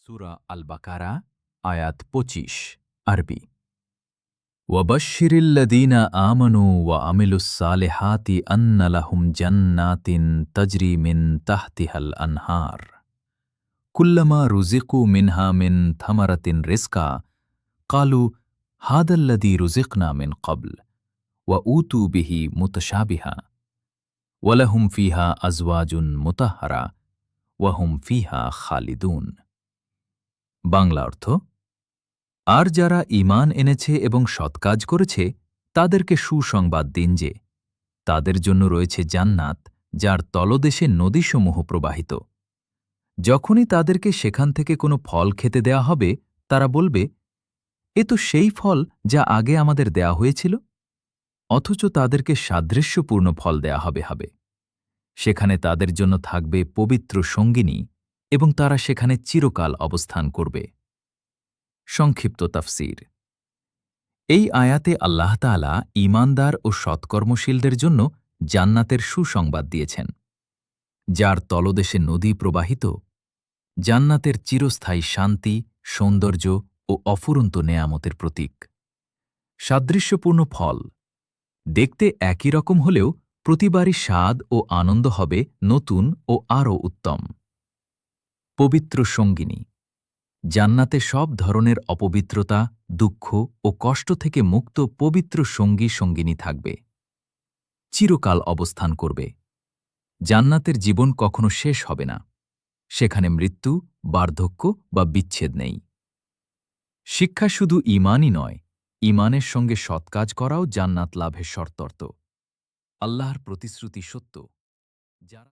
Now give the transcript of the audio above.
সূরা আল বাকারা আয়াত ২৫ আরবি ওয়াবাশশিরিল্লাযীনা আমানু ওয়া আমিলুস সালিহাতি আন্না লাহুম জান্নাতিন তাজরি মিন তাহতিহাল আনহার কুল্লামা রুযিকু মিনহা মিন থামারাতিন রিজকা ক্বালু হাদাল্লাযী রুযিকনা মিন ক্বাবল ওয়া উতু বিহি মুতাশাবিহা ওয়া লাহুম ফিহা আজওয়াজুন মুতাহহারা ওয়া হুম ফিহা খালিদুন। বাংলা অর্থ, আর যারা ঈমান এনেছে এবং সৎকাজ করেছে তাদেরকে সুসংবাদ দিন যে তাদের জন্য রয়েছে জান্নাত যার তলদেশে নদীসমূহ প্রবাহিত। যখনই তাদেরকে সেখান থেকে কোনো ফল খেতে দেয়া হবে তারা বলবে, এ তো সেই ফল যা আগে আমাদের দেয়া হয়েছিল। অথচ তাদেরকে সাদৃশ্যপূর্ণ ফল দেয়া হবে। সেখানে তাদের জন্য থাকবে পবিত্র সঙ্গিনী এবং তারা সেখানে চিরকাল অবস্থান করবে। সংক্ষিপ্ত তাফসীর। এই আয়াতে আল্লাহ তাআলা ঈমানদার ও সৎকর্মশীলদের জন্য জান্নাতের সুসংবাদ দিয়েছেন, যার তলদেশে নদী প্রবাহিত, জান্নাতের চিরস্থায়ী শান্তি, সৌন্দর্য ও অফুরন্ত নেয়ামতের প্রতীক। সাদৃশ্যপূর্ণ ফল দেখতে একই রকম হলেও প্রতিবারই স্বাদ ও আনন্দ হবে নতুন ও আরও উত্তম। পবিত্র সঙ্গিনী, জান্নাতে সব ধরনের অপবিত্রতা, দুঃখ ও কষ্ট থেকে মুক্ত পবিত্র সঙ্গিনী থাকবে। চিরকাল অবস্থান করবে। জান্নাতের জীবন কখনো শেষ হবে না। সেখানে মৃত্যু, বার্ধক্য বা বিচ্ছেদ নেই। শিক্ষা শুধু ঈমানই নয়, ঈমানের সঙ্গে সৎকাজ করাও জান্নাত লাভের শর্তর্ত। আল্লাহর প্রতিশ্রুতি সত্য, যারা